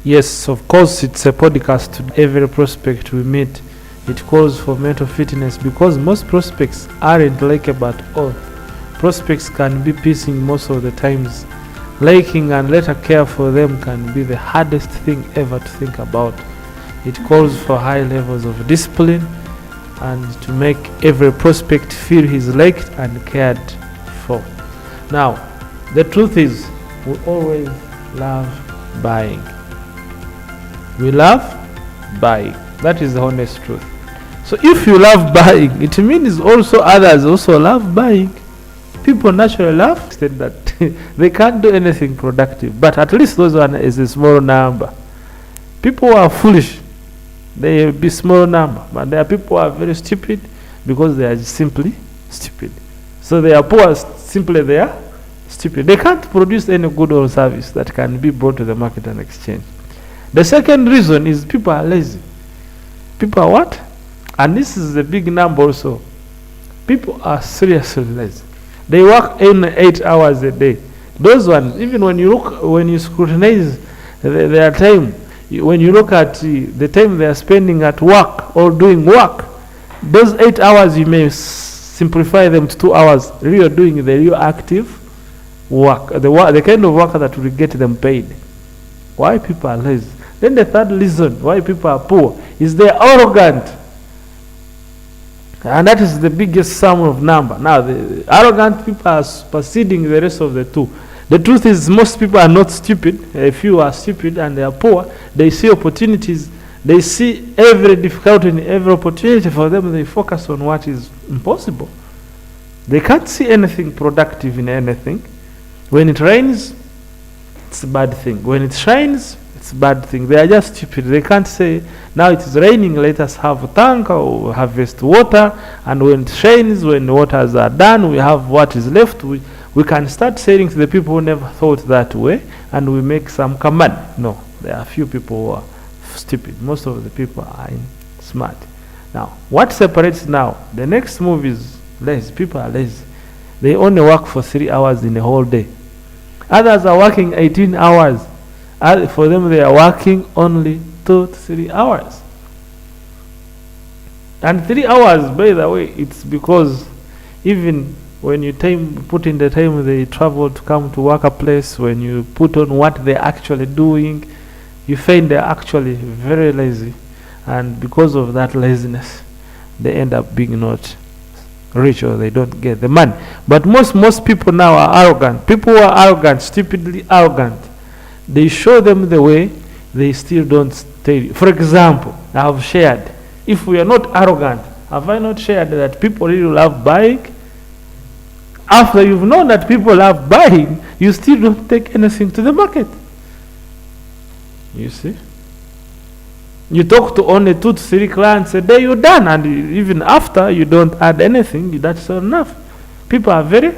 Yes, of course, it's a podcast to every prospect we meet. It calls for mental fitness because most prospects aren't likable at all. Prospects can be pissing most of the times. Liking and later care for them can be the hardest thing ever to think about. It calls for high levels of discipline and to make every prospect feel he's liked and cared for. Now, the truth is, we always love buying. We love buying. That is the honest truth. So if you love buying, it means also others also love buying. People naturally love that they can't do anything productive, but at least those one is a small number. People who are foolish, they will be small number, but there are people who are very stupid because they are simply stupid. So they are poor, simply they are stupid. They can't produce any good or service that can be brought to the market and exchange. The second reason is people are lazy. People are what? And this is the big number also. People are seriously lazy. They work in 8 hours a day. Those ones, even when you scrutinize their time, when you look at the time they are spending at work or doing work, those 8 hours you may simplify them to 2 hours. Really doing the real active work, the kind of work that will get them paid. Why people are lazy? Then the third reason why people are poor is they are arrogant. And that is the biggest sum of number. Now, the arrogant people are superseding the rest of the two. The truth is, most people are not stupid. A few are stupid and they are poor. They see opportunities. They see every difficulty and every opportunity for them. They focus on what is impossible. They can't see anything productive in anything. When it rains, it's a bad thing. When it shines, it's a bad thing. They are just stupid. They can't say, now it is raining, let us have a tank or harvest water, and when it shines, when the waters are done, we have what is left. We can start selling to the people who never thought that way, and we make some command. No, there are few people who are stupid. Most of the people are smart. Now, what separates now? The next move is lazy. People are lazy. They only work for 3 hours in a whole day. Others are working 18 hours. For them, they are working only 2 to 3 hours. And 3 hours, by the way, it's because even when you put in the time they travel to come to work a place, when you put on what they're actually doing, you find they're actually very lazy. And because of that laziness, they end up being not rich, or they don't get the money. But most people now are arrogant. People who are arrogant, stupidly arrogant, they show them the way, they still don't stay. For example, I have shared, if we are not arrogant, have I not shared that people really love buying? After you've known that people love buying, you still don't take anything to the market. You see? You talk to only 2 to 3 clients a day, you're done. And even after, you don't add anything, that's enough. People are very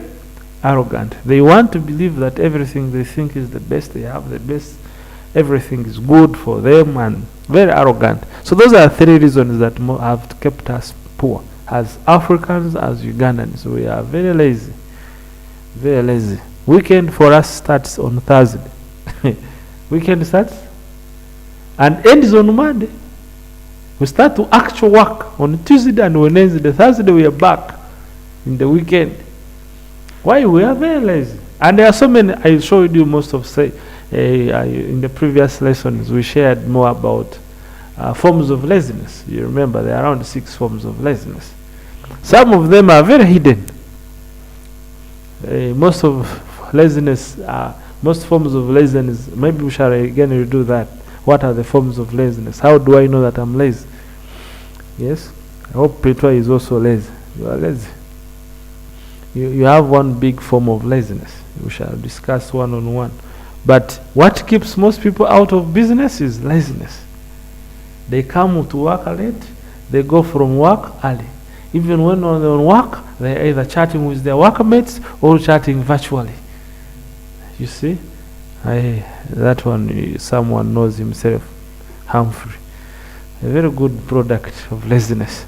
arrogant. They want to believe that everything they think is the best, they have the best, everything is good for them, and very arrogant. So those are 3 reasons that have kept us poor. As Africans, as Ugandans, we are very lazy. Very lazy. Weekend for us starts on Thursday. Weekend starts and ends on Monday. We start to actual work on Tuesday and Wednesday. Thursday we are back in the weekend. Why? We are very lazy. And there are so many. I showed you most of in the previous lessons. We shared more about forms of laziness. You remember there are around 6 forms of laziness. Some of them are very hidden. Most forms of laziness, maybe we shall again redo that. What are the forms of laziness? How do I know that I'm lazy? Yes, I hope Petra is also lazy. You are lazy. You have one big form of laziness. We shall discuss one-on-one. But what keeps most people out of business is laziness. They come to work late, they go from work early. Even when they're on work, they're either chatting with their workmates or chatting virtually. You see? That one, someone knows himself, Humphrey. A very good product of laziness.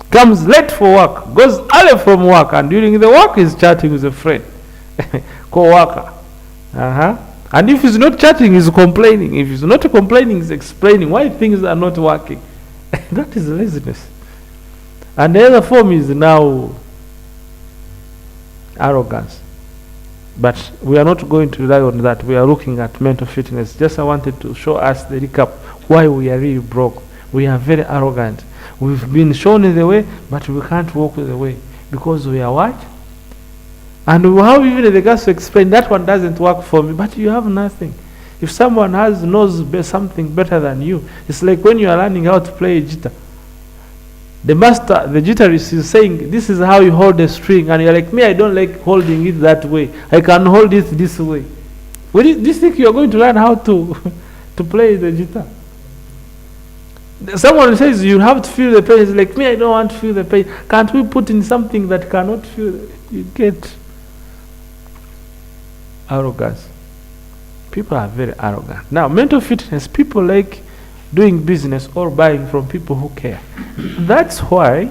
Comes late for work, goes early from work, and during the work is chatting with a friend, co-worker. And if he's not chatting, he's complaining. If he's not complaining, he's explaining why things are not working. That is laziness. And the other form is now arrogance. But we are not going to rely on that. We are looking at mental fitness. Just I wanted to show us the recap why we are really broke. We are very arrogant. We've been shown the way, but we can't walk the way because we are what? And how even the guys to explain that one doesn't work for me, but you have nothing. If someone knows something better than you, it's like when you are learning how to play a guitar. The master, the guitarist is saying, this is how you hold a string, and you're like, me, I don't like holding it that way. I can hold it this way. Do you think you're going to learn how to play the guitar? Someone says you have to feel the pain. It's like, me, I don't want to feel the pain. Can't we put in something that cannot feel? You get arrogance. People are very arrogant. Now, mental fitness, people like doing business or buying from people who care. That's why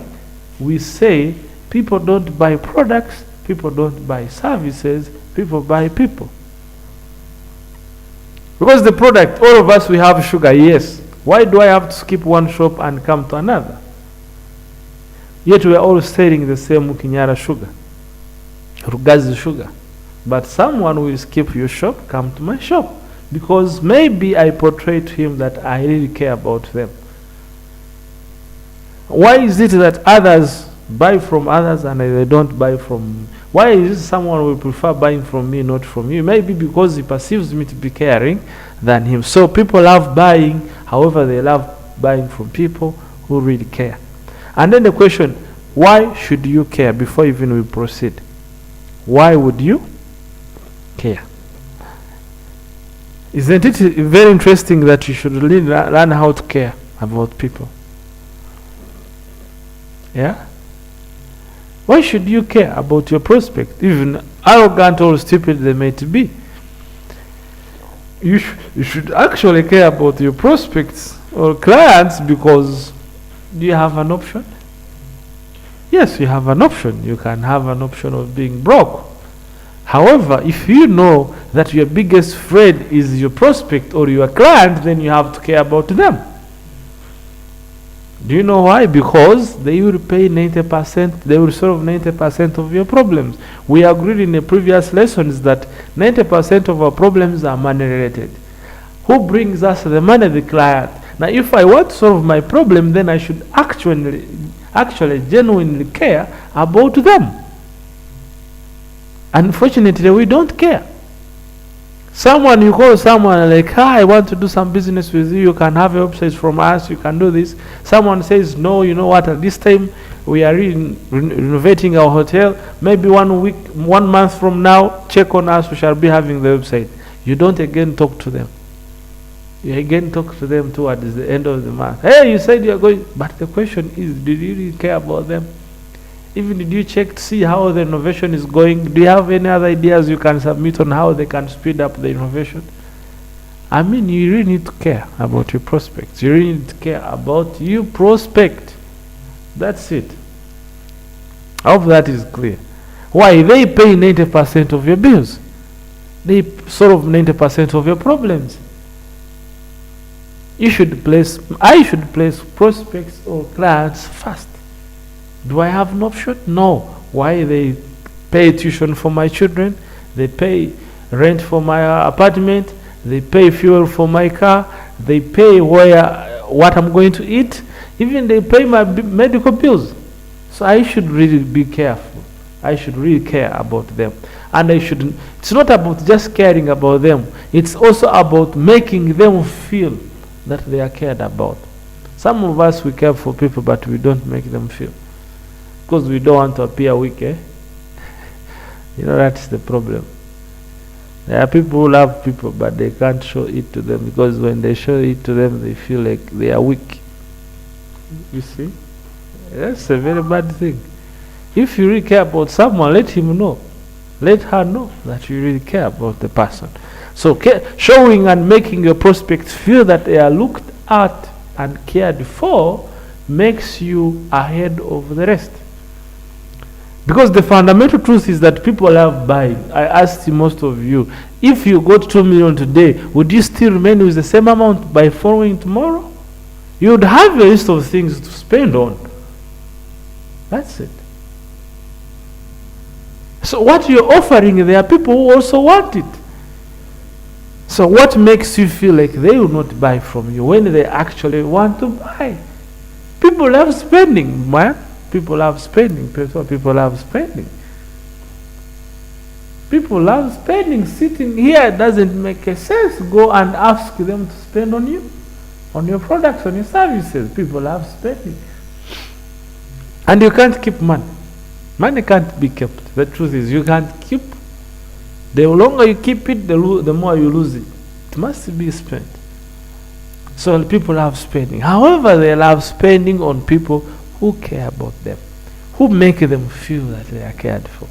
we say people don't buy products, people don't buy services, people buy people. Because the product, all of us, we have sugar, yes. Why do I have to skip one shop and come to another? Yet we are all selling the same Kinyara sugar, Rugazi sugar. But someone will skip your shop, come to my shop. Because maybe I portray to him that I really care about them. Why is it that others buy from others and they don't buy from? Why is it someone will prefer buying from me, not from you? Maybe because he perceives me to be caring than him. So people love buying, however they love buying from people who really care. And then the question, why should you care before even we proceed? Why would you care? Isn't it very interesting that you should learn how to care about people? Yeah? Why should you care about your prospect, even arrogant or stupid they may be? You should actually care about your prospects or clients, because do you have an option? Yes, you have an option. You can have an option of being broke. However, if you know that your biggest threat is your prospect or your client, then you have to care about them. Do you know why? Because they will pay 90%, they will solve 90% of your problems. We agreed in the previous lessons that 90% of our problems are money related. Who brings us the money? The client. Now, if I want to solve my problem, then I should actually genuinely care about them. Unfortunately, we don't care. You call someone like, hi, I want to do some business with you. You can have a website from us. You can do this. Someone says, no, you know what, at this time, we are renovating our hotel. Maybe 1 month from now, check on us. We shall be having the website. You don't again talk to them. You again talk to them towards the end of the month. Hey, you said you're going. But the question is, did you really care about them? Even did you check to see how the innovation is going? Do you have any other ideas you can submit on how they can speed up the innovation? I mean, you really need to care about your prospects. You really need to care about your prospect. That's it. I hope that is clear. Why? They pay 90% of your bills. They solve 90% of your problems. I should place prospects or clients first. Do I have an option? No. Why? They pay tuition for my children. They pay rent for my apartment. They pay fuel for my car. They pay what I'm going to eat. Even they pay my medical bills. So I should really be careful. I should really care about them. And it's not about just caring about them. It's also about making them feel that they are cared about. Some of us, we care for people, but we don't make them feel. Because we don't want to appear weak, eh? You know, that's the problem. There are people who love people, but they can't show it to them, because when they show it to them, they feel like they are weak. You see? That's a very bad thing. If you really care about someone, let him know. Let her know that you really care about the person. So showing and making your prospects feel that they are looked at and cared for makes you ahead of the rest. Because the fundamental truth is that people love buying. I asked most of you, If you got 2 million today, would you still remain with the same amount by following tomorrow? You would have a list of things to spend on. That's it. So what you're offering, there are people who also want it. So what makes you feel like they will not buy from you when they actually want to buy? People love spending, man. People love spending. People love spending. People love spending. Sitting here doesn't make a sense. Go and ask them to spend on you, on your products, on your services. People love spending. And you can't keep money. Money can't be kept. The truth is, you can't keep. The longer you keep it, the more you lose it. It must be spent. So people love spending. However, they love spending on people who care about them, who make them feel that they are cared for.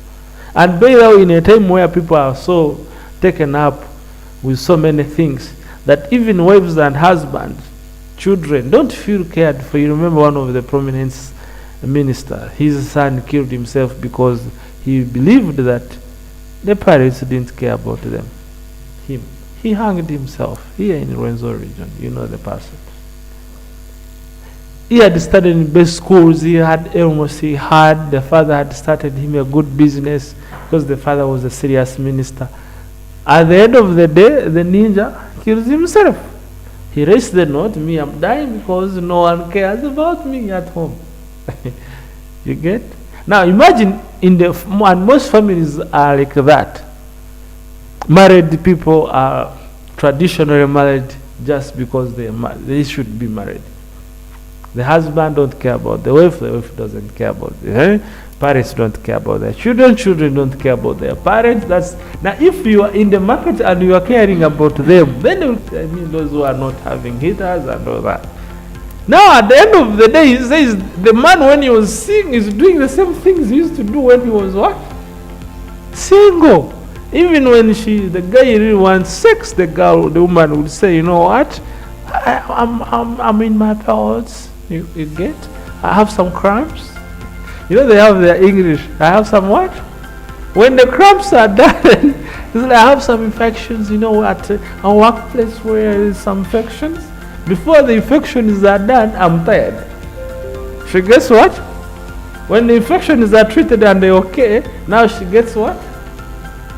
And by the way, in a time where people are so taken up with so many things, that even wives and husbands, children, don't feel cared for. You remember one of the prominent ministers, his son killed himself because he believed that the parents didn't care about them. He hanged himself here in Renzo region. You know the person. He had studied in best schools. He had almost, the father had started him a good business because the father was a serious minister. At the end of the day, the ninja kills himself. He raised the note, me, I'm dying because no one cares about me at home. You get? Now imagine, and most families are like that. Married people are traditionally married just because they should be married. The husband don't care about the wife doesn't care about the parents don't care about their children don't care about their parents. Now if you are in the market and you are caring about them, then those who are not having heaters and all that. Now at the end of the day, he says the man when he was seeing is doing the same things he used to do when he was what? Single. Even when the guy really wants sex, the woman would say, you know what? I'm in my thoughts. You get? I have some cramps. You know they have their English. I have some what? When the cramps are done, it's like I have some infections. You know, at a workplace where there is some infections. Before the infections are done, I'm tired. She gets what? When the infections are treated and they're okay, now she gets what?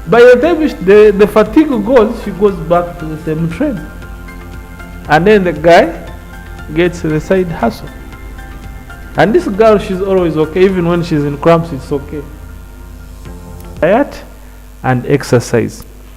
By the time the fatigue goes, she goes back to the same trend. And then the guy gets the side hustle. And this girl, she's always okay. Even when she's in cramps, it's okay. Diet and exercise.